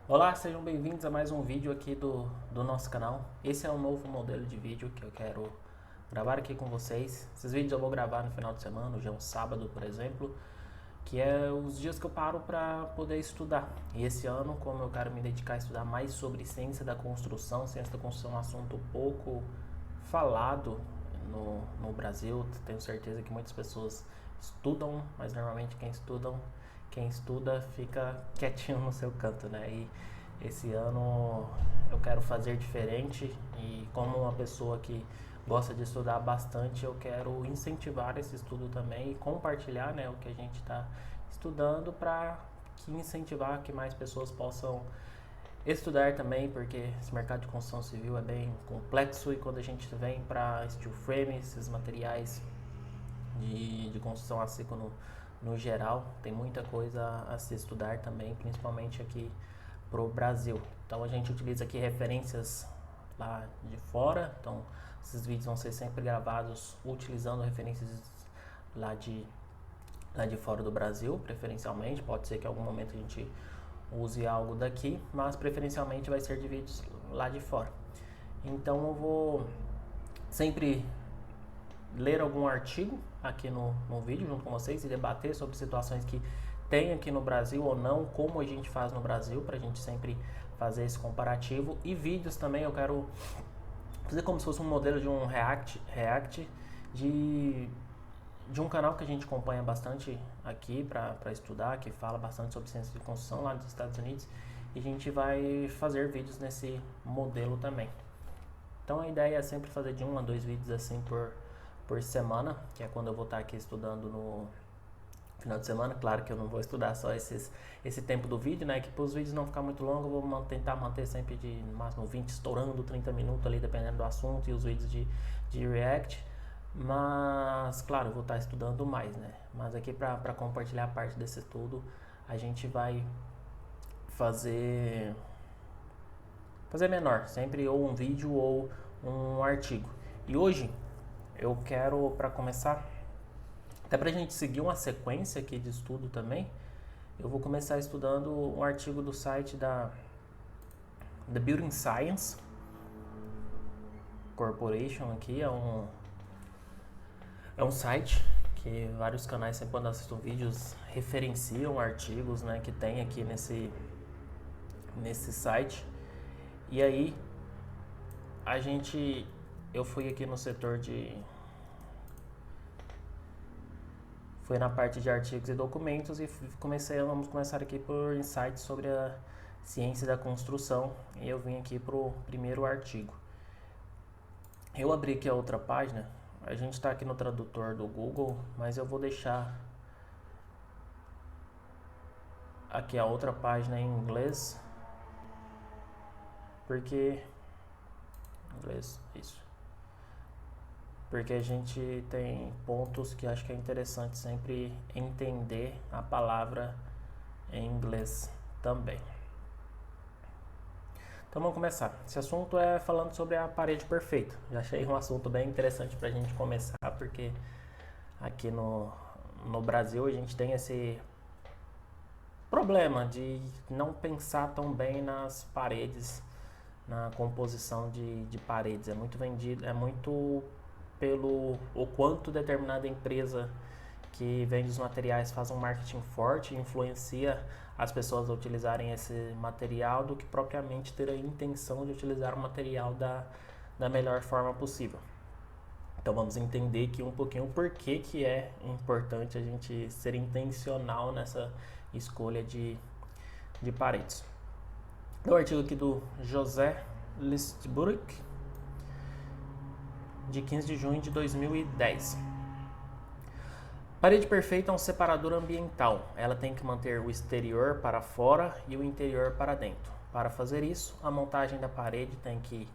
Olá, sejam bem-vindos a mais um vídeo aqui do nosso canal. Esse é um novo modelo de vídeo que eu quero gravar aqui com vocês. Esses vídeos eu vou gravar no final de semana, hoje é um sábado, por exemplo, que é os dias que eu paro para poder estudar. E esse ano, como eu quero me dedicar a estudar mais sobre ciência da construção é um assunto pouco falado no Brasil. Tenho certeza que muitas pessoas estudam, mas normalmente quem estuda fica quietinho no seu canto, né? E esse ano eu quero fazer diferente e como uma pessoa que gosta de estudar bastante, eu quero incentivar esse estudo também e compartilhar, né, o que a gente está estudando para que incentivar que mais pessoas possam estudar também, porque esse mercado de construção civil é bem complexo e quando a gente vem para steel frame, esses materiais de construção a seco no geral, tem muita coisa a se estudar também, principalmente aqui pro Brasil. Então a gente utiliza aqui referências lá de fora, então esses vídeos vão ser sempre gravados utilizando referências lá de, lá de fora do Brasil, preferencialmente. Pode ser que em algum momento a gente use algo daqui, mas preferencialmente vai ser de vídeos lá de fora. Então eu vou sempre ler algum artigo aqui no vídeo junto com vocês e debater sobre situações que tem aqui no Brasil ou não, como a gente faz no Brasil, para a gente sempre fazer esse comparativo. E vídeos também eu quero fazer como se fosse um modelo de um react de um canal que a gente acompanha bastante aqui para estudar, que fala bastante sobre ciência de construção lá nos Estados Unidos. E a gente vai fazer vídeos nesse modelo também. Então a ideia é sempre fazer de 1 a 2 vídeos assim por semana, que é quando eu vou estar aqui estudando no final de semana. Claro que eu não vou estudar só esse tempo do vídeo, né? Que para os vídeos não ficar muito longos, eu vou tentar manter sempre de no máximo 20, estourando 30 minutos ali, dependendo do assunto, e os vídeos de React. Mas, claro, eu vou estar estudando mais, né? Mas aqui para compartilhar parte desse estudo, a gente vai fazer menor, sempre ou um vídeo ou um artigo. E hoje eu quero, para começar, até para a gente seguir uma sequência aqui de estudo também, eu vou começar estudando um artigo do site da The Building Science Corporation aqui, é um site que vários canais, sempre quando assistem vídeos, referenciam artigos, né, que tem aqui nesse site. E aí, eu fui aqui no setor fui na parte de artigos e documentos e vamos começar aqui por insights sobre a ciência da construção. E eu vim aqui pro primeiro artigo. Eu abri aqui a outra página, a gente está aqui no tradutor do Google, mas eu vou deixar aqui a outra página em inglês, porque porque a gente tem pontos que acho que é interessante sempre entender a palavra em inglês também. Então vamos começar. Esse assunto é falando sobre a parede perfeita. Já achei um assunto bem interessante para a gente começar, porque aqui no Brasil a gente tem esse problema de não pensar tão bem nas paredes, na composição de paredes. É muito vendido, é muito pelo o quanto determinada empresa que vende os materiais faz um marketing forte e influencia as pessoas a utilizarem esse material do que propriamente ter a intenção de utilizar o material da melhor forma possível. Então vamos entender aqui um pouquinho o porquê que é importante a gente ser intencional nessa escolha de paredes. O artigo aqui do José Listburg, de 15 de junho de 2010. Parede perfeita é um separador ambiental. Ela tem que manter o exterior para fora e o interior para dentro. Para fazer isso, a montagem da parede tem que...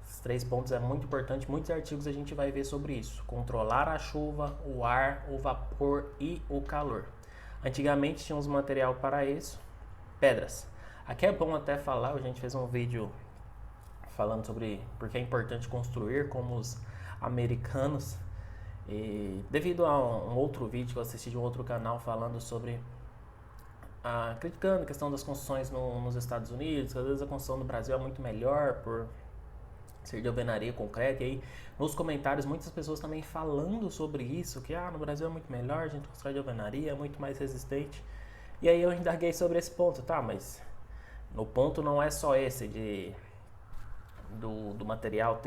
Esses 3 pontos é muito importante. Muitos artigos a gente vai ver sobre isso. Controlar a chuva, o ar, o vapor e o calor. Antigamente tínhamos material para isso, pedras. Aqui é bom até falar, a gente fez um vídeo falando sobre porque é importante construir como os americanos. E devido a um outro vídeo que eu assisti de um outro canal falando sobre criticando a questão das construções nos Estados Unidos, que às vezes a construção no Brasil é muito melhor por ser de alvenaria concreta, e aí nos comentários muitas pessoas também falando sobre isso, que no Brasil é muito melhor, a gente constrói de alvenaria, é muito mais resistente. E aí eu indaguei sobre esse ponto, mas no ponto não é só esse do material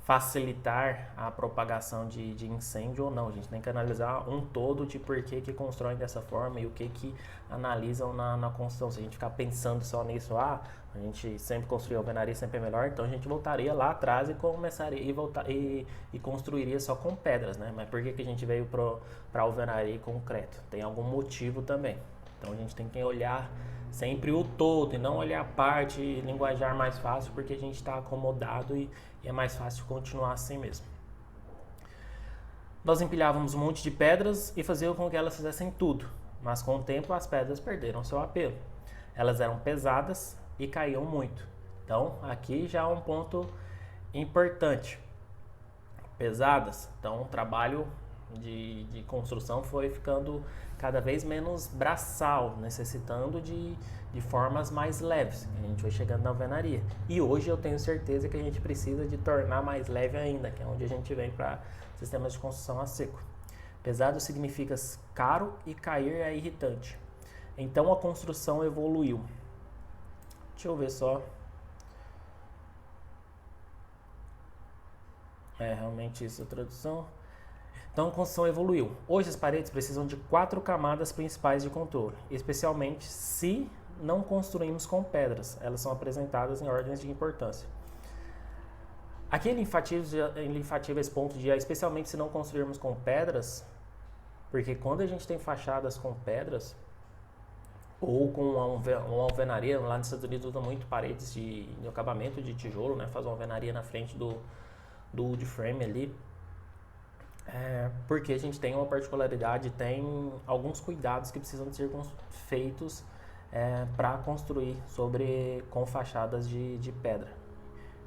facilitar a propagação de incêndio ou não. A gente tem que analisar um todo de por que constroem dessa forma e o que analisam na construção. Se a gente ficar pensando só nisso, a gente sempre construiu alvenaria, sempre é melhor, então a gente voltaria lá atrás e começaria e construiria só com pedras, né? Mas por que a gente veio para alvenaria e concreto? Tem algum motivo também. Então a gente tem que olhar sempre o todo e não olhar a parte e linguajar mais fácil, porque a gente está acomodado e é mais fácil continuar assim mesmo. Nós empilhávamos um monte de pedras e fazíamos com que elas fizessem tudo, mas com o tempo as pedras perderam seu apelo. Elas eram pesadas e caíam muito. Então aqui já é um ponto importante. Pesadas, então o trabalho de construção foi ficando cada vez menos braçal, necessitando de formas mais leves. A gente foi chegando na alvenaria. E hoje eu tenho certeza que a gente precisa de tornar mais leve ainda, que é onde a gente vem para sistemas de construção a seco. Pesado significa caro e cair é irritante. Então a construção evoluiu. Deixa eu ver só. Realmente isso é a tradução. Então a construção evoluiu. Hoje as paredes precisam de 4 camadas principais de controle, especialmente se não construímos com pedras. Elas são apresentadas em ordens de importância. Aqui ele enfatiza esse ponto de especialmente se não construirmos com pedras, porque quando a gente tem fachadas com pedras ou com uma alvenaria, lá nos Estados Unidos usam muito paredes de acabamento de tijolo, né? Faz uma alvenaria na frente do wood frame ali. Porque a gente tem uma particularidade, tem alguns cuidados que precisam ser feitos para construir com fachadas de pedra.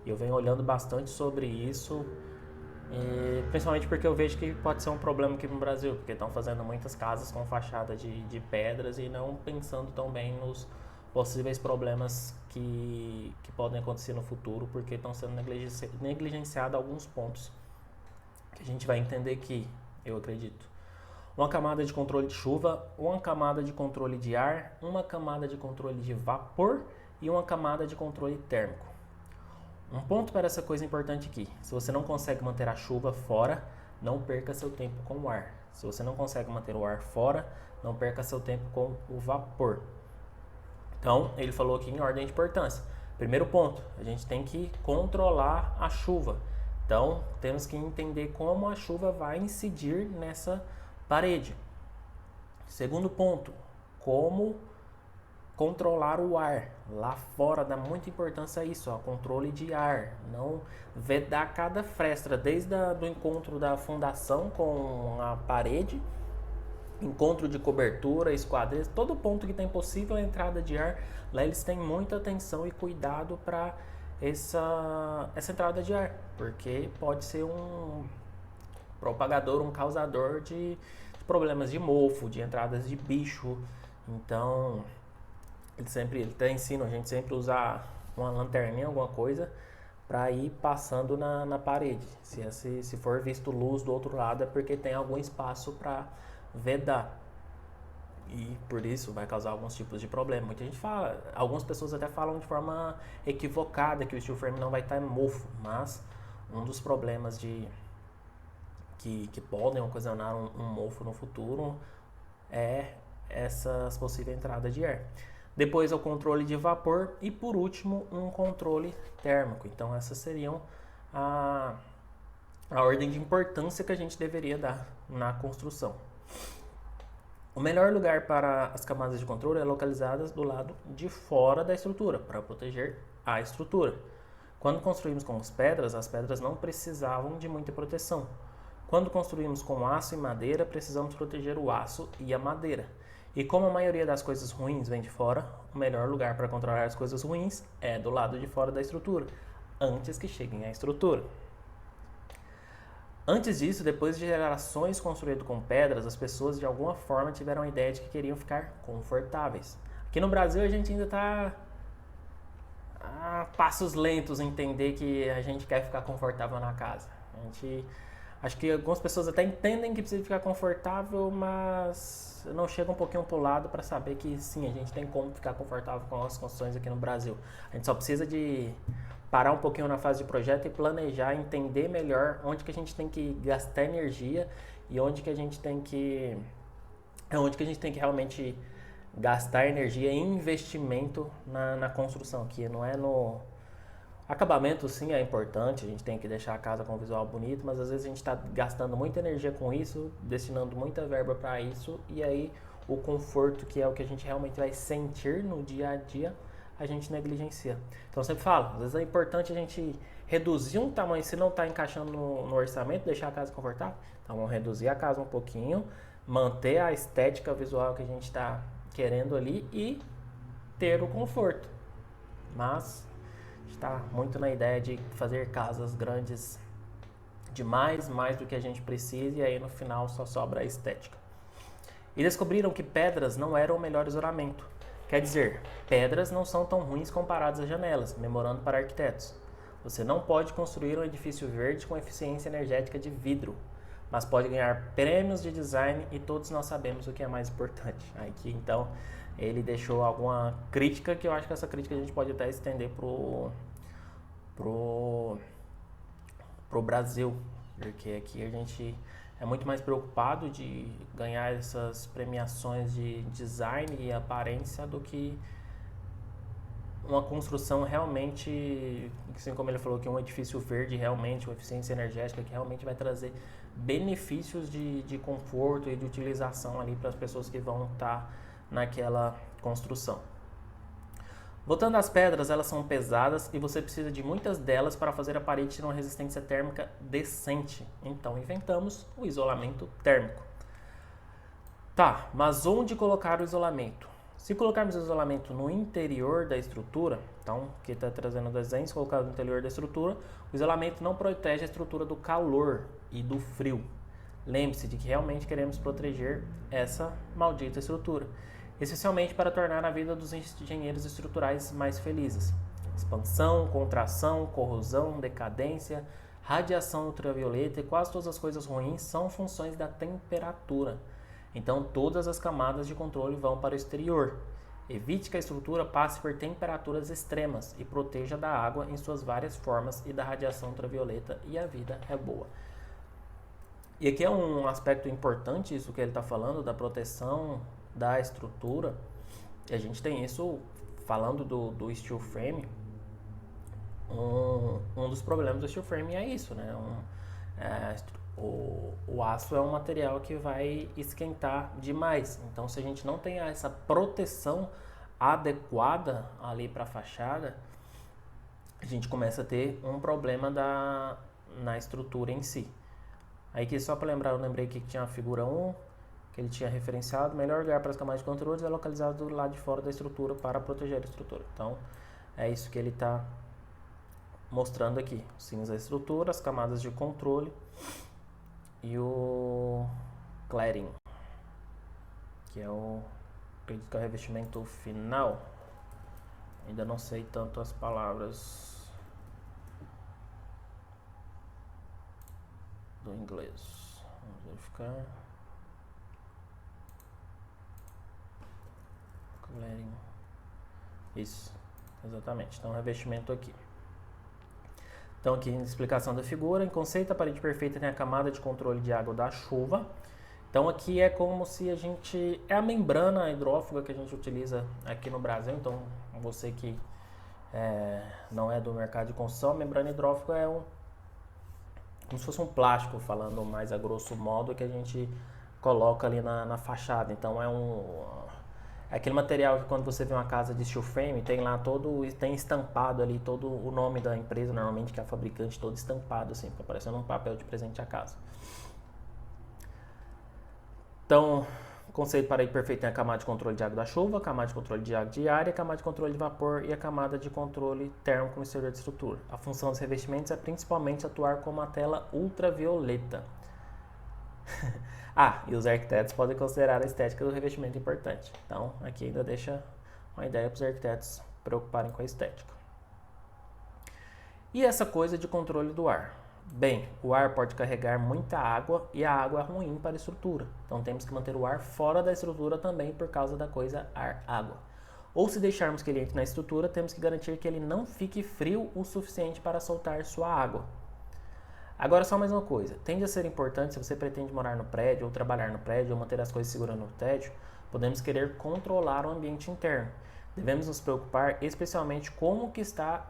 Eu venho olhando bastante sobre isso, principalmente porque eu vejo que pode ser um problema aqui no Brasil, porque estão fazendo muitas casas com fachada de pedras e não pensando tão bem nos possíveis problemas que podem acontecer no futuro, porque estão sendo negligenciados alguns pontos que a gente vai entender aqui, eu acredito. Uma camada de controle de chuva, uma camada de controle de ar, uma camada de controle de vapor e uma camada de controle térmico. Um ponto para essa coisa importante aqui: se você não consegue manter a chuva fora, não perca seu tempo com o ar. Se você não consegue manter o ar fora, não perca seu tempo com o vapor. Então, ele falou aqui em ordem de importância. Primeiro ponto, a gente tem que controlar a chuva. Então, temos que entender como a chuva vai incidir nessa parede. Segundo ponto, como controlar o ar. Lá fora dá muita importância a isso, controle de ar. Não vedar cada fresta, desde o encontro da fundação com a parede, encontro de cobertura, esquadrias, todo ponto que tem possível entrada de ar, lá eles têm muita atenção e cuidado para essa entrada de ar, porque pode ser um propagador, um causador de problemas de mofo, de entradas de bicho. Então ele até ensina a gente sempre usar uma lanterninha, alguma coisa, para ir passando na parede. Se for visto luz do outro lado é porque tem algum espaço para vedar. E por isso vai causar alguns tipos de problema. Muita gente fala, algumas pessoas até falam de forma equivocada que o steel frame não vai estar mofo, mas um dos problemas que podem ocasionar um mofo no futuro é essas possíveis entradas de ar. Depois é o controle de vapor e por último um controle térmico. Então essas seriam a ordem de importância que a gente deveria dar na construção. O melhor lugar para as camadas de controle é localizadas do lado de fora da estrutura, para proteger a estrutura. Quando construímos com as pedras não precisavam de muita proteção. Quando construímos com aço e madeira, precisamos proteger o aço e a madeira. E como a maioria das coisas ruins vem de fora, o melhor lugar para controlar as coisas ruins é do lado de fora da estrutura, antes que cheguem à estrutura. Antes disso, depois de gerações construído com pedras, as pessoas de alguma forma tiveram a ideia de que queriam ficar confortáveis. Aqui no Brasil a gente ainda está a passos lentos em entender que a gente quer ficar confortável na casa. Acho que algumas pessoas até entendem que precisa ficar confortável, mas não chegam um pouquinho pro lado para saber que sim, a gente tem como ficar confortável com as construções aqui no Brasil. A gente só precisa de parar um pouquinho na fase de projeto e planejar, entender melhor onde que a gente tem que gastar energia e onde que a gente tem que realmente gastar energia em investimento na construção, que não é no acabamento. Sim, é importante, a gente tem que deixar a casa com um visual bonito, mas às vezes a gente está gastando muita energia com isso, destinando muita verba para isso, e aí o conforto, que é o que a gente realmente vai sentir no dia a dia, a gente negligencia. Então eu sempre falo, às vezes é importante a gente reduzir um tamanho, se não está encaixando no orçamento, deixar a casa confortável, então vamos reduzir a casa um pouquinho, manter a estética visual que a gente está querendo ali e ter o conforto. Mas está muito na ideia de fazer casas grandes demais, mais do que a gente precisa, e aí no final só sobra a estética. E descobriram que pedras não eram o melhor isolamento. Quer dizer, pedras não são tão ruins comparadas às janelas, memorando para arquitetos. Você não pode construir um edifício verde com eficiência energética de vidro, mas pode ganhar prêmios de design, e todos nós sabemos o que é mais importante. Aqui então ele deixou alguma crítica, que eu acho que essa crítica a gente pode até estender pro Brasil, porque aqui a gente é muito mais preocupado de ganhar essas premiações de design e aparência do que uma construção realmente, assim como ele falou, que um edifício verde realmente, uma eficiência energética que realmente vai trazer benefícios de conforto e de utilização ali para as pessoas que vão estar naquela construção. Voltando às pedras, elas são pesadas e você precisa de muitas delas para fazer a parede ter uma resistência térmica decente. Então inventamos o isolamento térmico. Tá, mas onde colocar o isolamento? Se colocarmos o isolamento no interior da estrutura, então, que está trazendo o desenho, se colocar no interior da estrutura, o isolamento não protege a estrutura do calor e do frio. Lembre-se de que realmente queremos proteger essa maldita estrutura, especialmente para tornar a vida dos engenheiros estruturais mais felizes. Expansão, contração, corrosão, decadência, radiação ultravioleta e quase todas as coisas ruins são funções da temperatura. Então todas as camadas de controle vão para o exterior. Evite que a estrutura passe por temperaturas extremas e proteja da água em suas várias formas e da radiação ultravioleta, e a vida é boa. E aqui é um aspecto importante, isso que ele está falando, da proteção da estrutura. E a gente tem isso falando do steel frame. Um dos problemas do steel frame é isso, né? O aço é um material que vai esquentar demais. Então, se a gente não tem essa proteção adequada ali para a fachada, a gente começa a ter um problema na estrutura em si. Aí que só para lembrar, eu lembrei que tinha a figura 1, que ele tinha referenciado. O melhor lugar para as camadas de controles é localizado do lado de fora da estrutura para proteger a estrutura. Então, é isso que ele está mostrando aqui. Os sinos da estrutura, as camadas de controle e o cladding, que é o revestimento final. Ainda não sei tanto as palavras do inglês. Vamos verificar. Cladding. Isso, exatamente. Então, revestimento aqui. Então, aqui na explicação da figura, em conceito, a parede perfeita tem a camada de controle de água da chuva. Então, aqui é como se a gente... é a membrana hidrófuga que a gente utiliza aqui no Brasil. Então, você que não é do mercado de construção, a membrana hidrófuga é como se fosse um plástico, falando mais a grosso modo, que a gente coloca ali na fachada. Então, é aquele material que quando você vê uma casa de steel frame, tem lá tem estampado ali todo o nome da empresa, normalmente, que é a fabricante, todo estampado assim, fica parecendo um papel de presente à casa. Então, conceito para perfeito tem a camada de controle de água da chuva, a camada de controle de água de ar, a camada de controle de vapor e a camada de controle térmico no exterior da estrutura. A função dos revestimentos é principalmente atuar como a tela ultravioleta. E os arquitetos podem considerar a estética do revestimento importante. Então, aqui ainda deixa uma ideia para os arquitetos preocuparem com a estética. E essa coisa de controle do ar? Bem, o ar pode carregar muita água e a água é ruim para a estrutura. Então temos que manter o ar fora da estrutura também por causa da coisa ar-água. Ou se deixarmos que ele entre na estrutura, temos que garantir que ele não fique frio o suficiente para soltar sua água. Agora só mais uma coisa, tende a ser importante se você pretende morar no prédio ou trabalhar no prédio ou manter as coisas seguras no prédio, podemos querer controlar o ambiente interno. Devemos nos preocupar especialmente como que está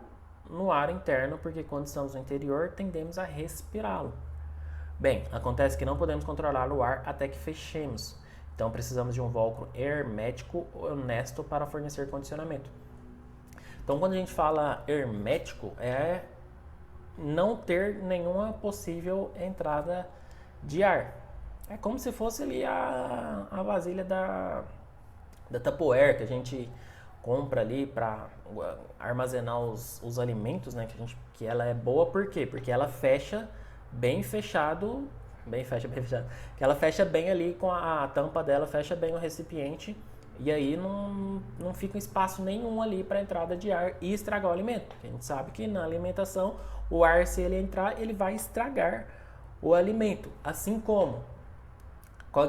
no ar interno, porque quando estamos no interior, tendemos a respirá-lo. Bem, acontece que não podemos controlar o ar até que fechemos. Então, precisamos de um válvulo hermético honesto para fornecer condicionamento. Então, quando a gente fala hermético, é não ter nenhuma possível entrada de ar. É como se fosse ali a vasilha da Tupperware que a gente compra ali para armazenar os alimentos, né? Que ela é boa por quê? Porque ela fecha bem fechado, que ela fecha bem ali com a tampa dela, fecha bem o recipiente e aí não fica espaço nenhum ali para entrada de ar e estragar o alimento. A gente sabe que na alimentação o ar, se ele entrar, ele vai estragar o alimento. Assim como,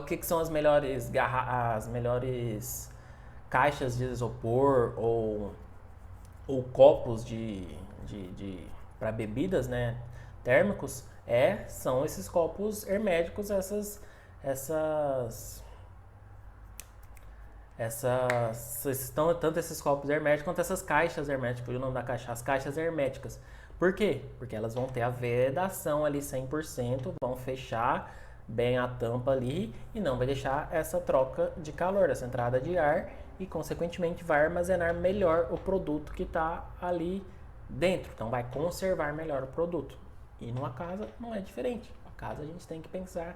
que são as melhores caixas de isopor ou copos para bebidas, né, térmicos, são esses copos herméticos, tanto esses copos herméticos quanto essas caixas herméticas, o nome da caixa, as caixas herméticas. Por quê? Porque elas vão ter a vedação ali 100%, vão fechar bem a tampa ali e não vai deixar essa troca de calor, essa entrada de ar e, consequentemente, vai armazenar melhor o produto que está ali dentro. Então, vai conservar melhor o produto. E numa casa não é diferente. A casa a gente tem que pensar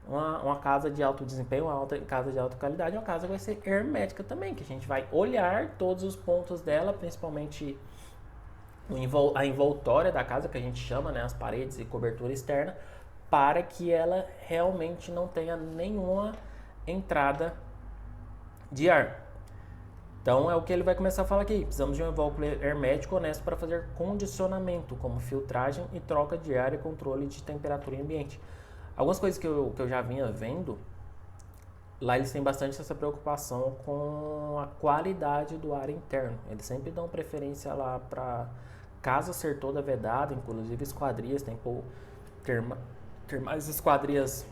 uma casa de alto desempenho, uma casa de alta qualidade, uma casa vai ser hermética também, que a gente vai olhar todos os pontos dela, principalmente a envoltória da casa, que a gente chama, né, as paredes e cobertura externa, para que ela realmente não tenha nenhuma entrada de ar. Então é o que ele vai começar a falar aqui. Precisamos de um invólucro hermético honesto para fazer condicionamento, como filtragem e troca de ar e controle de temperatura em ambiente. Algumas coisas que eu já vinha vendo, lá eles têm bastante essa preocupação com a qualidade do ar interno. Eles sempre dão preferência lá para casa ser toda vedada, inclusive esquadrias, ter mais esquadrias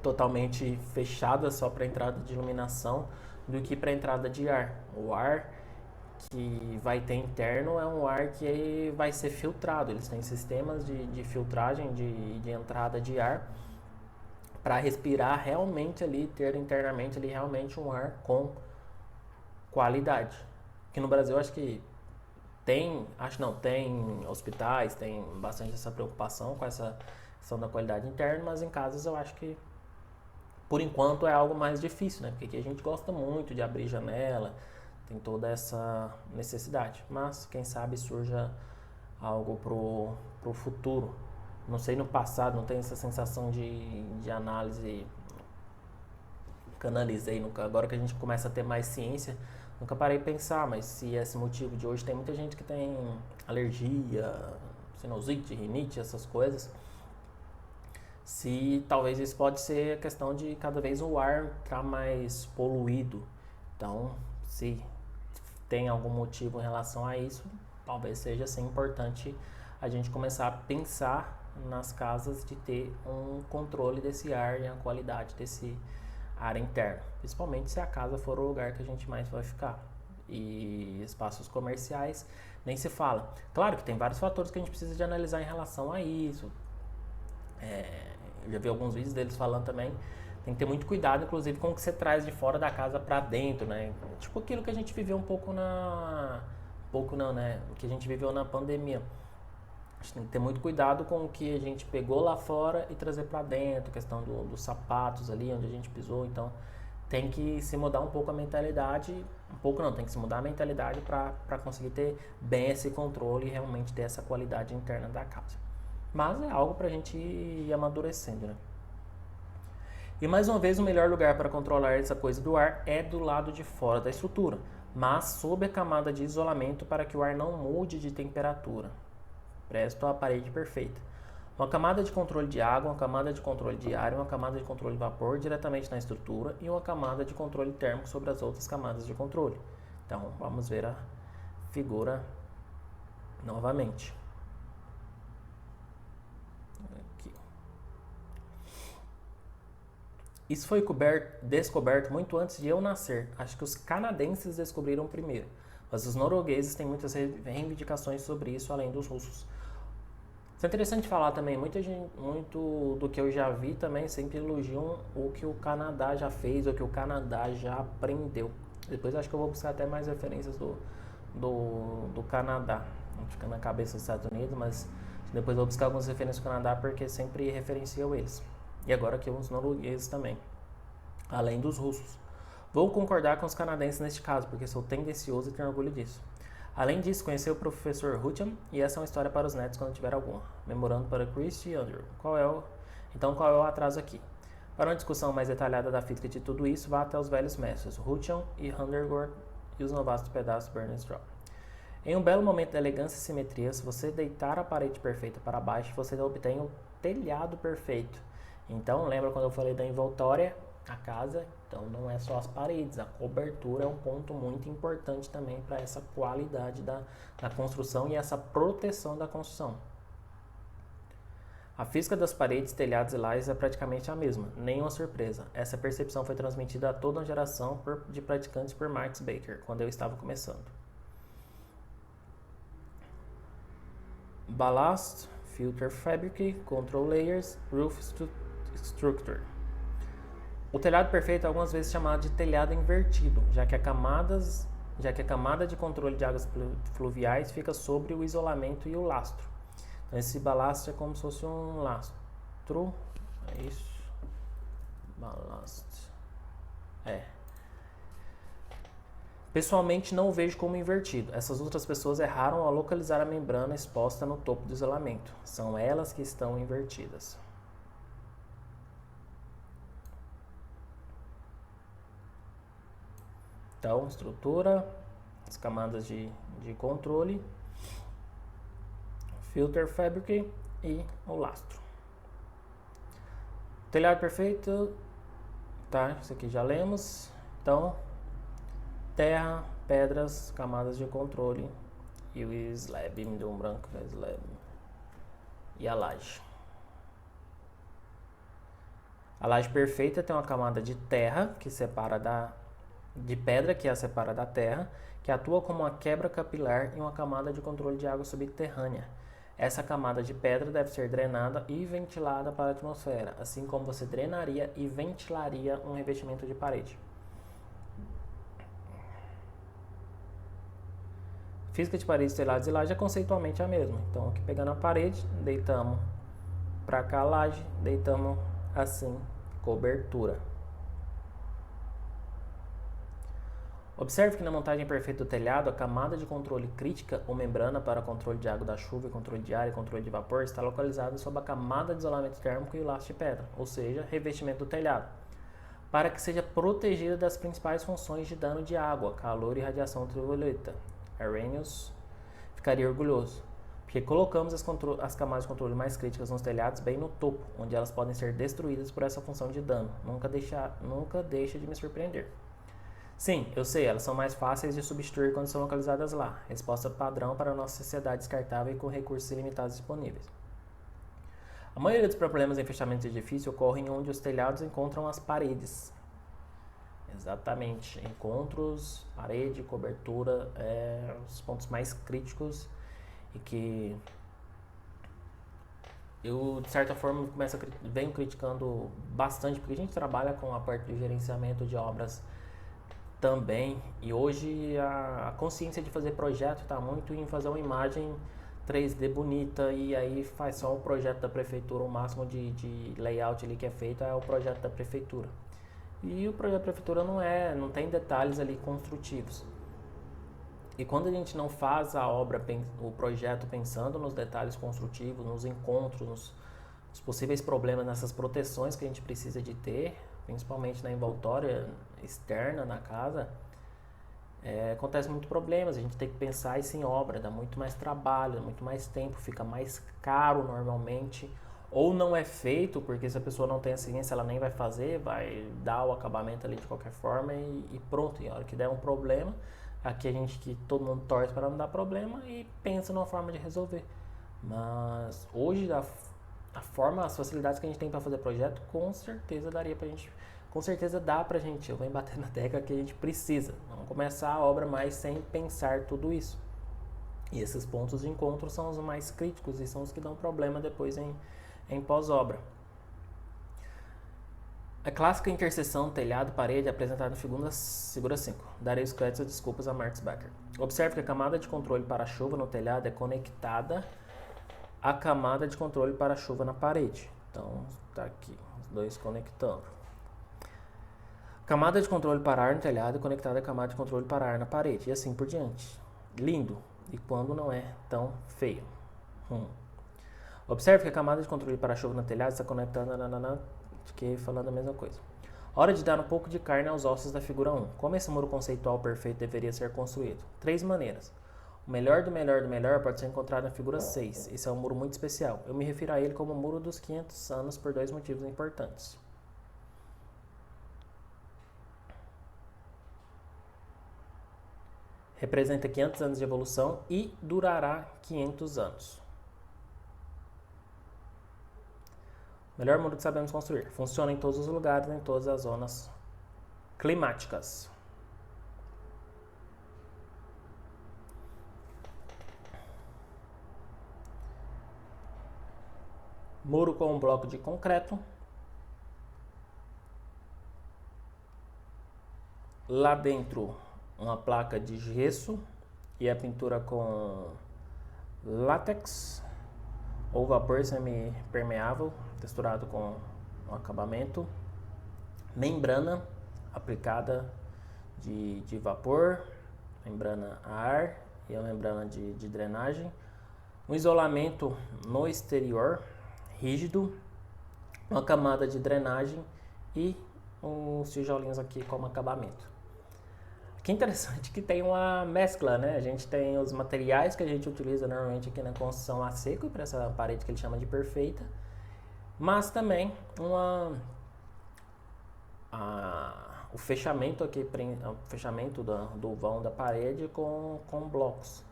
totalmente fechadas só para entrada de iluminação do que para entrada de ar. O ar que vai ter interno é um ar que vai ser filtrado. Eles têm sistemas de filtragem de entrada de ar para respirar realmente ali, ter internamente ali realmente um ar com qualidade. Aqui no Brasil acho que tem hospitais, tem bastante essa preocupação com essa questão da qualidade interna, mas em casas eu acho que por enquanto é algo mais difícil, né? Porque aqui a gente gosta muito de abrir janela, tem toda essa necessidade. Mas quem sabe surja algo pro futuro. Não sei no passado, não tenho essa sensação de análise que analisei nunca. Agora que a gente começa a ter mais ciência, nunca parei de pensar, mas se esse motivo de hoje tem muita gente que tem alergia, sinusite, rinite, essas coisas. Se talvez isso pode ser a questão de cada vez o ar estar mais poluído. Então, se tem algum motivo em relação a isso, talvez seja assim importante a gente começar a pensar nas casas de ter um controle desse ar e a qualidade desse ar interno. Principalmente se a casa for o lugar que a gente mais vai ficar. E espaços comerciais nem se fala. Claro que tem vários fatores que a gente precisa de analisar em relação a isso. Eu já vi alguns vídeos deles falando também, tem que ter muito cuidado, inclusive, com o que você traz de fora da casa para dentro, né? Tipo aquilo que a gente viveu que a gente viveu na pandemia. A gente tem que ter muito cuidado com o que a gente pegou lá fora e trazer para dentro, questão dos sapatos ali, onde a gente pisou. Então, tem que se mudar um pouco a mentalidade, um pouco não, tem que se mudar a mentalidade para conseguir ter bem esse controle e realmente ter essa qualidade interna da casa. Mas é algo para a gente ir amadurecendo, né? E mais uma vez, o melhor lugar para controlar essa coisa do ar é do lado de fora da estrutura, mas sob a camada de isolamento para que o ar não mude de temperatura. Presto a parede perfeita. Uma camada de controle de água, uma camada de controle de ar, uma camada de controle de vapor diretamente na estrutura e uma camada de controle térmico sobre as outras camadas de controle. Então, vamos ver a figura novamente. Aqui. Isso foi descoberto muito antes de eu nascer. Acho que os canadenses descobriram primeiro, mas os noruegueses têm muitas reivindicações sobre isso, além dos russos. Isso é interessante falar também, muito do que eu já vi também sempre elogiam o que o Canadá já fez, o que o Canadá já aprendeu. Depois acho que eu vou buscar até mais referências do Canadá. Não fica na cabeça dos Estados Unidos, mas depois eu vou buscar algumas referências do Canadá porque sempre referenciam eles. E agora aqui os noruegueses também, além dos russos. Vou concordar com os canadenses neste caso, porque sou tendencioso e tenho orgulho disso. Além disso, conheci o professor Hutcham, e essa é uma história para os netos quando tiver alguma. Memorando para Christy e Andrew. Qual é o atraso aqui? Para uma discussão mais detalhada da física de tudo isso, vá até os velhos mestres, Hutcham e Hundergaard, e os novatos pedaços Bernard Straw. Em um belo momento de elegância e simetria, se você deitar a parede perfeita para baixo, você obtém o telhado perfeito. Então, lembra quando eu falei da envoltória? A casa, então não é só as paredes, a cobertura é um ponto muito importante também para essa qualidade da construção e essa proteção da construção. A física das paredes, telhados e lajes é praticamente a mesma, nenhuma surpresa. Essa percepção foi transmitida a toda uma geração de praticantes por Max Baker, quando eu estava começando. Ballast, Filter Fabric, Control Layers, Roof Structure. O telhado perfeito é algumas vezes chamado de telhado invertido, já que a camada de controle de águas fluviais fica sobre o isolamento e o lastro. Então, esse balastro é como se fosse um lastro. É isso. Balastro. Pessoalmente, não o vejo como invertido. Essas outras pessoas erraram ao localizar a membrana exposta no topo do isolamento. São elas que estão invertidas. Então, estrutura, as camadas de controle, filter fabric e o lastro. Telhado perfeito, tá? Isso aqui já lemos. Então, terra, pedras, camadas de controle e o slab, me deu um branco, né? Slab. E a laje. A laje perfeita tem uma camada de terra que separa de pedra, que a separa da terra, que atua como uma quebra capilar e uma camada de controle de água subterrânea. Essa camada de pedra deve ser drenada e ventilada para a atmosfera, assim como você drenaria e ventilaria um revestimento de parede. Física de paredes, telhados e laje é conceitualmente a mesma. Então, aqui pegando a parede, deitamos para cá a laje, deitamos assim, cobertura. Observe que na montagem perfeita do telhado, a camada de controle crítica ou membrana para controle de água da chuva, controle de ar e controle de vapor está localizada sob a camada de isolamento térmico e o lastro de pedra, ou seja, revestimento do telhado, para que seja protegida das principais funções de dano de água, calor e radiação ultravioleta. Arrhenius ficaria orgulhoso, porque colocamos as camadas de controle mais críticas nos telhados bem no topo, onde elas podem ser destruídas por essa função de dano. Nunca deixa de me surpreender. Sim, eu sei, elas são mais fáceis de substituir quando são localizadas lá. Resposta padrão para a nossa sociedade descartável e com recursos ilimitados disponíveis. A maioria dos problemas em fechamento de edifício ocorrem onde os telhados encontram as paredes. Exatamente, encontros, parede, cobertura, os pontos mais críticos e que eu, de certa forma, venho criticando bastante, porque a gente trabalha com a parte de gerenciamento de obras também, e hoje a consciência de fazer projeto está muito em fazer uma imagem 3D bonita e aí faz só o projeto da prefeitura, o máximo de layout ali que é feito é o projeto da prefeitura. e o projeto da prefeitura não tem detalhes ali construtivos. E quando a gente não faz a obra, o projeto pensando nos detalhes construtivos, nos encontros, nos possíveis problemas, nessas proteções que a gente precisa de ter, principalmente na envoltória externa na casa, acontece muito problemas. A gente tem que pensar isso em obra, dá muito mais trabalho, muito mais tempo, fica mais caro normalmente, ou não é feito, porque se a pessoa não tem a ciência, ela nem vai fazer, vai dar o acabamento ali de qualquer forma e pronto. E a hora que der um problema, aqui que todo mundo torce para não dar problema e pensa numa forma de resolver. Mas hoje as facilidades que a gente tem para fazer projeto, com certeza daria pra gente, com certeza dá pra gente, eu venho bater na tecla que a gente precisa. Vamos começar a obra mais sem pensar tudo isso. E esses pontos de encontro são os mais críticos e são os que dão problema depois em pós-obra. A clássica interseção telhado-parede apresentada na figura 5. Darei os créditos e desculpas a Marcos Becker. Observe que a camada de controle para-chuva no telhado é conectada à camada de controle para-chuva na parede. Então, está aqui, os dois conectando. Camada de controle para ar no telhado é conectada à camada de controle para ar na parede. E assim por diante. Lindo. E quando não é tão feio. Observe que a camada de controle para-chuva no telhado está conectada Fiquei falando a mesma coisa. Hora de dar um pouco de carne aos ossos da figura 1. Como esse muro conceitual perfeito deveria ser construído? 3 maneiras. O melhor do melhor do melhor pode ser encontrado na figura 6. Esse é um muro muito especial. Eu me refiro a ele como o muro dos 500 anos por 2 motivos importantes. Representa 500 anos de evolução e durará 500 anos. Melhor muro que sabemos construir. Funciona em todos os lugares, em todas as zonas climáticas. Muro com um bloco de concreto. Lá dentro, uma placa de gesso e a pintura com látex ou vapor semi-permeável, texturado com um acabamento, membrana aplicada de vapor, membrana a ar e a membrana de drenagem, um isolamento no exterior rígido, uma camada de drenagem e uns tijolinhos aqui como acabamento. Que interessante que tem uma mescla, né? A gente tem os materiais que a gente utiliza normalmente aqui na construção a seco, para essa parede que ele chama de perfeita, mas também o fechamento aqui, o fechamento do vão da parede com blocos.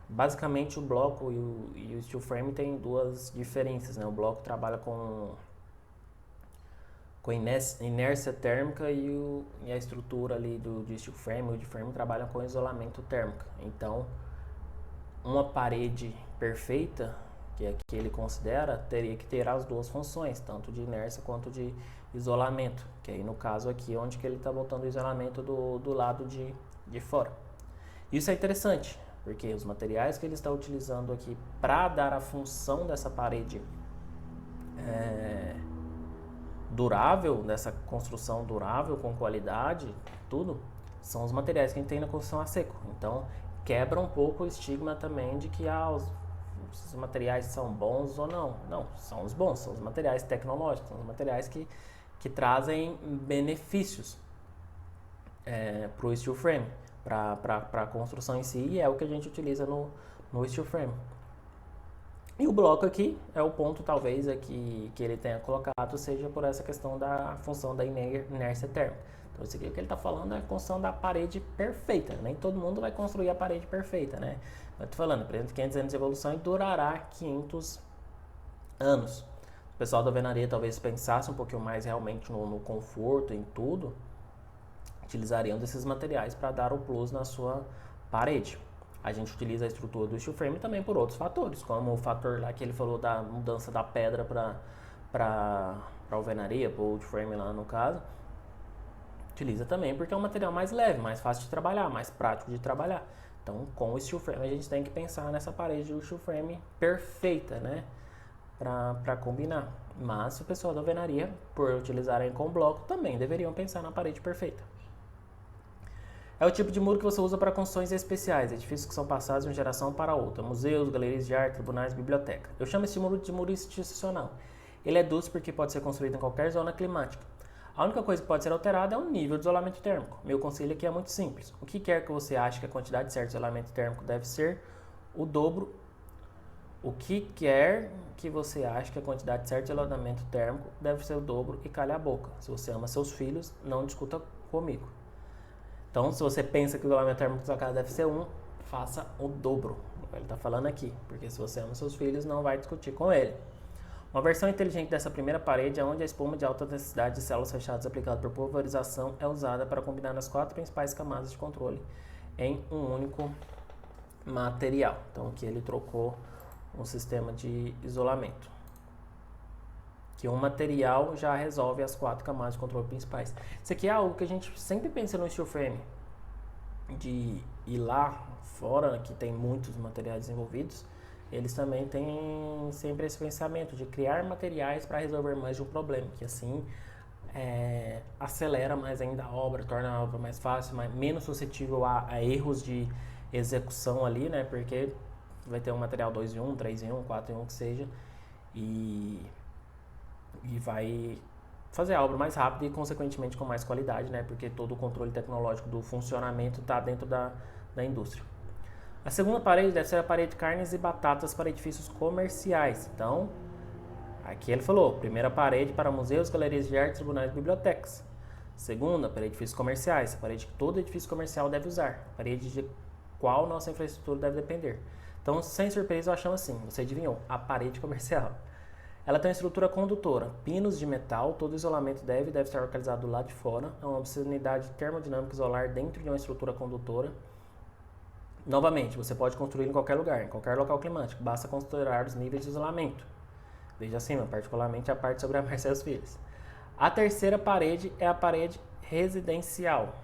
Basicamente o bloco e o steel frame tem duas diferenças, né? O bloco trabalha com inércia térmica e a estrutura ali do steel frame, o de frame trabalha com isolamento térmico. Então, uma parede perfeita, que é que ele considera, teria que ter as duas funções, tanto de inércia quanto de isolamento, que aí no caso aqui onde que ele está botando o isolamento do lado de fora. Isso é interessante, porque os materiais que ele está utilizando aqui para dar a função dessa parede durável, dessa construção durável, com qualidade, tudo, são os materiais que a gente tem na construção a seco. Então, quebra um pouco o estigma também de que os materiais são bons ou não. Não, são os bons, são os materiais tecnológicos, são os materiais que trazem benefícios para o steel frame, para a construção em si, e é o que a gente utiliza no steel frame. E o bloco aqui é o ponto, talvez, aqui que ele tenha colocado, seja por essa questão da função da inércia térmica. Então, isso aqui que ele está falando é a construção da parede perfeita. Nem todo mundo vai construir a parede perfeita, né? Eu estou falando, apresenta 500 anos de evolução e durará 500 anos. O pessoal da alvenaria talvez pensasse um pouquinho mais realmente no conforto, em tudo, utilizariam desses materiais para dar o plus na sua parede. A gente utiliza a estrutura do steel frame também por outros fatores, como o fator lá que ele falou da mudança da pedra para alvenaria, para o wood frame lá no caso. Utiliza também porque é um material mais leve, mais fácil de trabalhar, mais prático de trabalhar. Então, com o steel frame a gente tem que pensar nessa parede do steel frame perfeita, né? para combinar. Mas se o pessoal da alvenaria, por utilizarem com bloco, também deveriam pensar na parede perfeita. É o tipo de muro que você usa para construções especiais, edifícios que são passados de uma geração para outra, museus, galerias de arte, tribunais, biblioteca. Eu chamo esse muro de muro institucional. Ele é dúctil porque pode ser construído em qualquer zona climática. A única coisa que pode ser alterada é o nível de isolamento térmico. Meu conselho aqui é muito simples. O que quer que você ache que a quantidade certa de isolamento térmico deve ser o dobro. O que quer que você ache que a quantidade certa de isolamento térmico deve ser o dobro e calha a boca. Se você ama seus filhos, não discuta comigo. Então, se você pensa que o isolamento térmico da sua casa deve ser 1, faça o dobro. Ele está falando aqui, porque se você ama seus filhos, não vai discutir com ele. Uma versão inteligente dessa primeira parede é onde a espuma de alta densidade de células fechadas aplicada por pulverização é usada para combinar as 4 principais camadas de controle em um único material. Então, aqui ele trocou um sistema de isolamento. Que um material já resolve as 4 camadas de controle principais. Isso aqui é algo que a gente sempre pensa no steel frame, de ir lá fora, que tem muitos materiais envolvidos, eles também têm sempre esse pensamento de criar materiais para resolver mais de um problema, que assim acelera mais ainda a obra, torna a obra mais fácil, menos suscetível a erros de execução ali, né? Porque vai ter um material 2 em 1, 3 em 1, 4 em 1, que seja, e vai fazer a obra mais rápida e, consequentemente, com mais qualidade, né? Porque todo o controle tecnológico do funcionamento está dentro da indústria. A segunda parede deve ser a parede de carnes e batatas para edifícios comerciais. Então, aqui ele falou, primeira parede para museus, galerias de arte, tribunais e bibliotecas. Segunda, para edifícios comerciais, a parede que todo edifício comercial deve usar, a parede de qual nossa infraestrutura deve depender. Então, sem surpresa, eu chamo assim, você adivinhou, a parede comercial. Ela tem uma estrutura condutora, pinos de metal, todo isolamento deve estar localizado do lado de fora. É uma oportunidade termodinâmica isolar dentro de uma estrutura condutora. Novamente, você pode construir em qualquer lugar, em qualquer local climático, basta considerar os níveis de isolamento. Veja acima, particularmente a parte sobre amar seus filhos. A terceira parede é a parede residencial.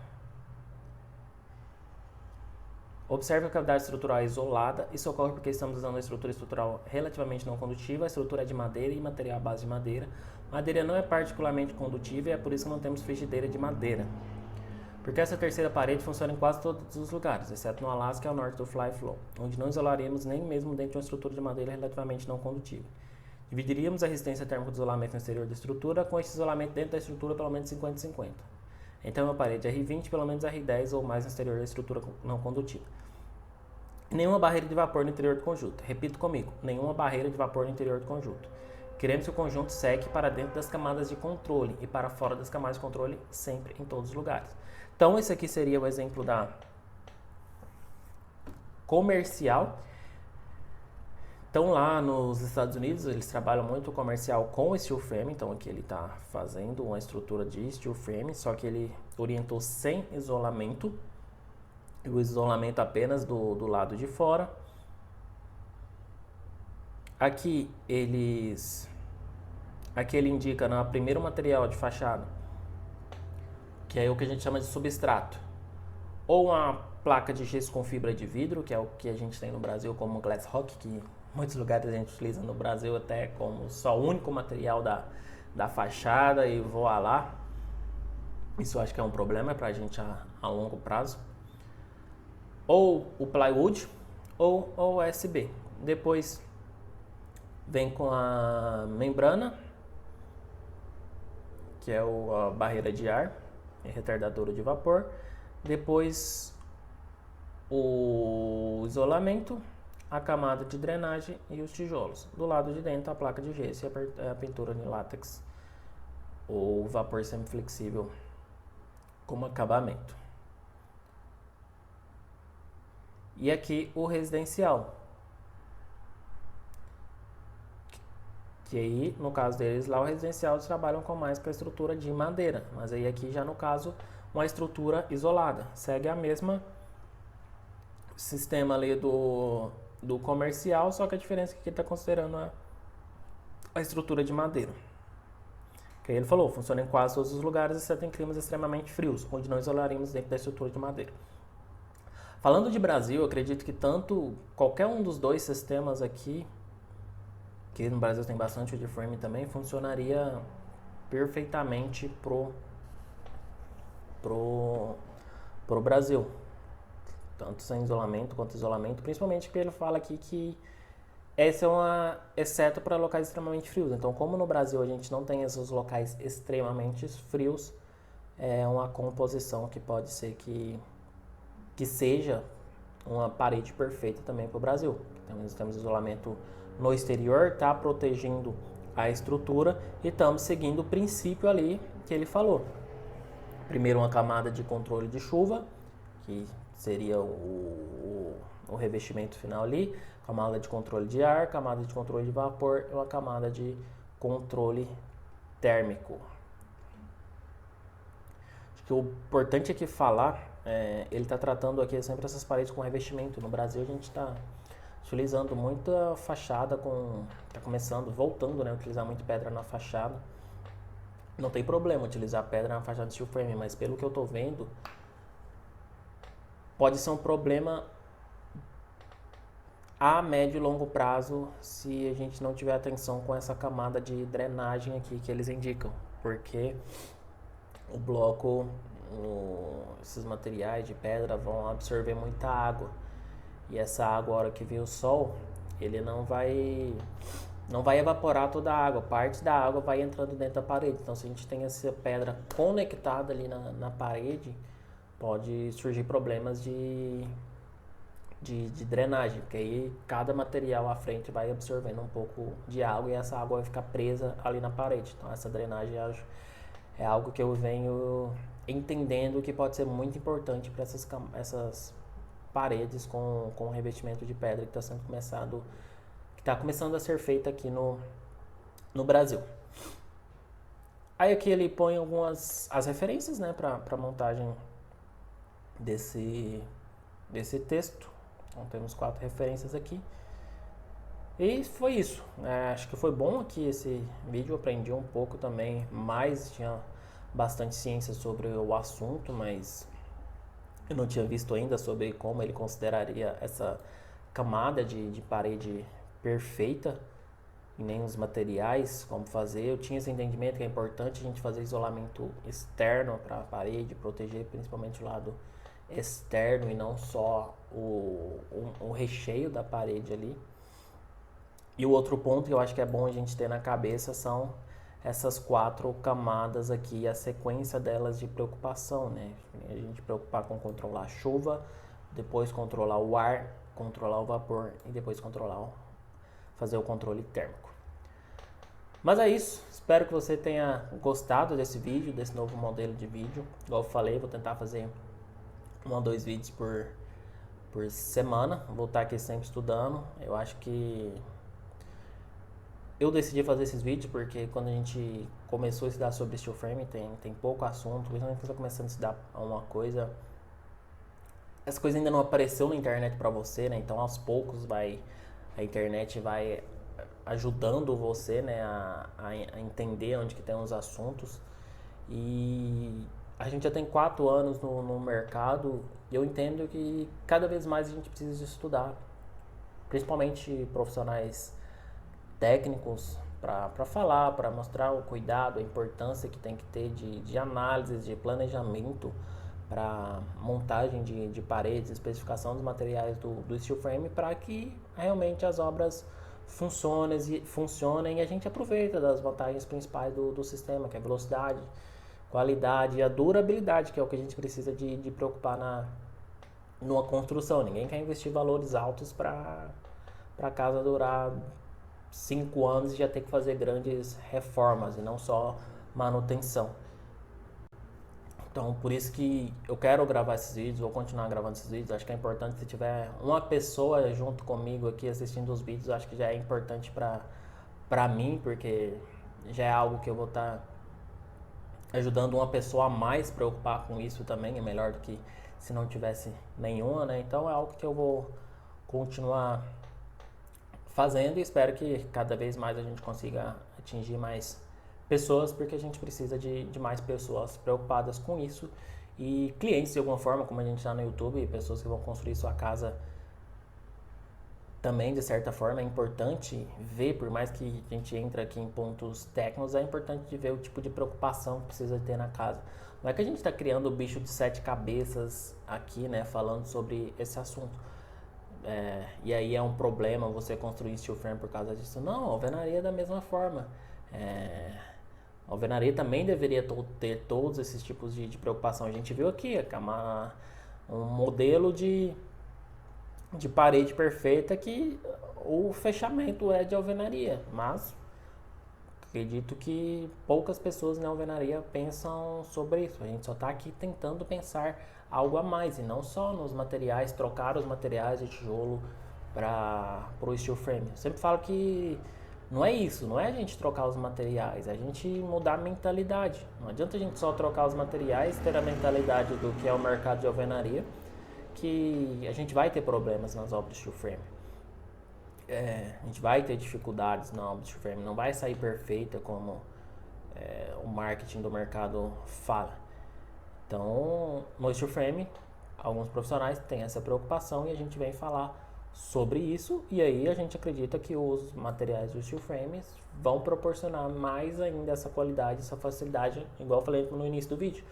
Observe que a cavidade estrutural é isolada. Isso ocorre porque estamos usando uma estrutura estrutural relativamente não condutiva. A estrutura é de madeira e material à base de madeira. Madeira não é particularmente condutível e é por isso que não temos frigideira de madeira. Porque essa terceira parede funciona em quase todos os lugares, exceto no Alasca e ao norte do Fly Flow, onde não isolaremos nem mesmo dentro de uma estrutura de madeira relativamente não condutível. Dividiríamos a resistência térmica do isolamento no exterior da estrutura com esse isolamento dentro da estrutura pelo menos 50-50. Então, a parede R20, pelo menos R10 ou mais no exterior da estrutura não condutiva. Nenhuma barreira de vapor no interior do conjunto. Repito comigo, nenhuma barreira de vapor no interior do conjunto. Queremos que o conjunto seque para dentro das camadas de controle e para fora das camadas de controle, sempre em todos os lugares. Então, esse aqui seria o exemplo da comercial. Então, lá nos Estados Unidos, eles trabalham muito o comercial com steel frame. Então, aqui ele está fazendo uma estrutura de steel frame, só que ele orientou sem isolamento. E o isolamento apenas do lado de fora. Aqui ele indica no primeiro material de fachada, que é o que a gente chama de substrato. Ou uma placa de gesso com fibra de vidro, que é o que a gente tem no Brasil como Glass Rock, que em muitos lugares a gente utiliza no Brasil até como só o único material da fachada e voa lá. Isso eu acho que é um problema para a gente a longo prazo. Ou o plywood ou o OSB. Depois vem com a membrana, que é a barreira de ar, retardadora de vapor. Depois o isolamento, a camada de drenagem e os tijolos. Do lado de dentro, a placa de gesso e a pintura de látex ou vapor semiflexível como acabamento. E aqui o residencial, que aí, no caso deles, lá o residencial eles trabalham com mais com a estrutura de madeira, mas aí aqui já no caso uma estrutura isolada, segue a mesma sistema ali do comercial, só que a diferença é que ele está considerando a estrutura de madeira. Que aí ele falou, funciona em quase todos os lugares, exceto em climas extremamente frios, onde não isolaríamos dentro da estrutura de madeira. Falando de Brasil, eu acredito que qualquer um dos dois sistemas aqui que no Brasil tem bastante wood frame também, funcionaria perfeitamente pro Brasil. Tanto sem isolamento quanto isolamento, principalmente porque ele fala aqui que essa é uma, exceto para locais extremamente frios. Então, como no Brasil a gente não tem esses locais extremamente frios, é uma composição que pode ser que seja uma parede perfeita também para o Brasil. Então, nós temos isolamento no exterior, está protegendo a estrutura e estamos seguindo o princípio ali que ele falou. Primeiro uma camada de controle de chuva, que seria o revestimento final ali, camada de controle de ar, camada de controle de vapor e uma camada de controle térmico. Acho que o importante aqui falar, ele está tratando aqui sempre essas paredes com revestimento. No Brasil a gente está utilizando muita fachada está começando, voltando, né, a utilizar muito pedra na fachada. Não tem problema utilizar pedra na fachada de steel frame, mas pelo que eu estou vendo, pode ser um problema a médio e longo prazo se a gente não tiver atenção com essa camada de drenagem aqui que eles indicam, porque o bloco, esses materiais de pedra vão absorver muita água e essa água, a hora que vem o sol, ele não vai evaporar toda a água, parte da água vai entrando dentro da parede. Então, se a gente tem essa pedra conectada ali na parede, pode surgir problemas de drenagem, porque aí cada material à frente vai absorvendo um pouco de água e essa água vai ficar presa ali na parede. Então, essa drenagem é algo que eu venho entendendo que pode ser muito importante para essas paredes com revestimento de pedra que está começando a ser feita aqui no Brasil. Aí aqui ele põe as referências, né, para montagem desse texto. Então temos 4 referências aqui. E foi isso. Acho que foi bom aqui esse vídeo, eu aprendi um pouco também mais, tinha bastante ciência sobre o assunto, mas eu não tinha visto ainda sobre como ele consideraria essa camada de parede perfeita e nem os materiais, como fazer. Eu tinha esse entendimento que é importante a gente fazer isolamento externo para a parede, proteger principalmente o lado externo e não só o recheio da parede ali. E o outro ponto que eu acho que é bom a gente ter na cabeça são essas 4 camadas aqui, a sequência delas de preocupação, né? A gente preocupar com controlar a chuva, depois controlar o ar, controlar o vapor e depois fazer o controle térmico. Mas é isso, espero que você tenha gostado desse vídeo, desse novo modelo de vídeo. Igual eu falei, vou tentar fazer 1 ou 2 vídeos por semana, vou estar aqui sempre estudando. Eu acho que eu decidi fazer esses vídeos porque quando a gente começou a estudar sobre steel frame tem pouco assunto, principalmente quando você está começando a estudar uma coisa, essa coisa ainda não apareceu na internet para você, né? Então aos poucos a internet vai ajudando você, né, a entender onde que tem os assuntos. E a gente já tem 4 anos no mercado e eu entendo que cada vez mais a gente precisa estudar, principalmente profissionais técnicos, para falar, para mostrar o cuidado, a importância que tem que ter de análise, de planejamento para montagem de paredes, especificação dos materiais do steel frame, para que realmente as obras funcionem e a gente aproveita das vantagens principais do sistema, que é a velocidade, qualidade e a durabilidade, que é o que a gente precisa de preocupar numa construção. Ninguém quer investir valores altos para a casa durar 5 anos e já ter que fazer grandes reformas e não só manutenção. Então, por isso que eu quero gravar esses vídeos, vou continuar gravando esses vídeos. Acho que é importante se tiver uma pessoa junto comigo aqui assistindo os vídeos, acho que já é importante para mim, porque já é algo que eu vou estar ajudando uma pessoa a mais preocupar com isso também, é melhor do que se não tivesse nenhuma, né? Então é algo que eu vou continuar fazendo e espero que cada vez mais a gente consiga atingir mais pessoas, porque a gente precisa de mais pessoas preocupadas com isso e clientes de alguma forma, como a gente está no YouTube, pessoas que vão construir sua casa também, de certa forma, é importante ver, por mais que a gente entre aqui em pontos técnicos, é importante de ver o tipo de preocupação que precisa ter na casa. Não é que a gente está criando o bicho de 7 cabeças aqui, né, falando sobre esse assunto. E aí é um problema você construir steel frame por causa disso. Não, a alvenaria é da mesma forma. A alvenaria também deveria ter todos esses tipos de preocupação. A gente viu aqui um modelo de parede perfeita que o fechamento é de alvenaria, mas acredito que poucas pessoas na alvenaria pensam sobre isso. A gente só está aqui tentando pensar algo a mais e não só nos materiais, trocar os materiais de tijolo para o steel frame. Eu sempre falo que não é isso, não é a gente trocar os materiais, é a gente mudar a mentalidade. Não adianta a gente só trocar os materiais, ter a mentalidade do que é o mercado de alvenaria, que a gente vai ter problemas nas obras de steel frame. A gente vai ter dificuldades na obra de steel frame, não vai sair perfeita como o marketing do mercado fala. Então, no steel frame, alguns profissionais têm essa preocupação e a gente vem falar sobre isso, e aí a gente acredita que os materiais do steel frame vão proporcionar mais ainda essa qualidade, essa facilidade, igual eu falei no início do vídeo,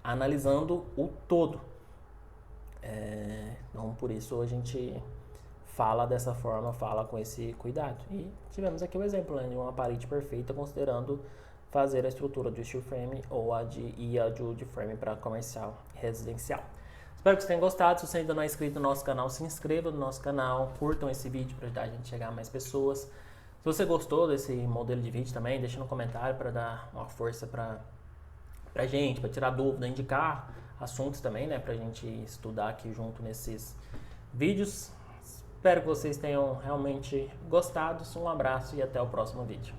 analisando o todo. Então, por isso a gente fala dessa forma, fala com esse cuidado. E tivemos aqui o exemplo, né, de uma parede perfeita, considerando fazer a estrutura de steel frame ou a de wood frame para comercial e residencial. Espero que vocês tenham gostado. Se você ainda não é inscrito no nosso canal, se inscreva no nosso canal, curtam esse vídeo para ajudar a gente a chegar a mais pessoas. Se você gostou desse modelo de vídeo também, deixa no comentário para dar uma força pra gente, para tirar dúvida, indicar assuntos também, né, pra gente estudar aqui junto nesses vídeos. Espero que vocês tenham realmente gostado. Um abraço e até o próximo vídeo.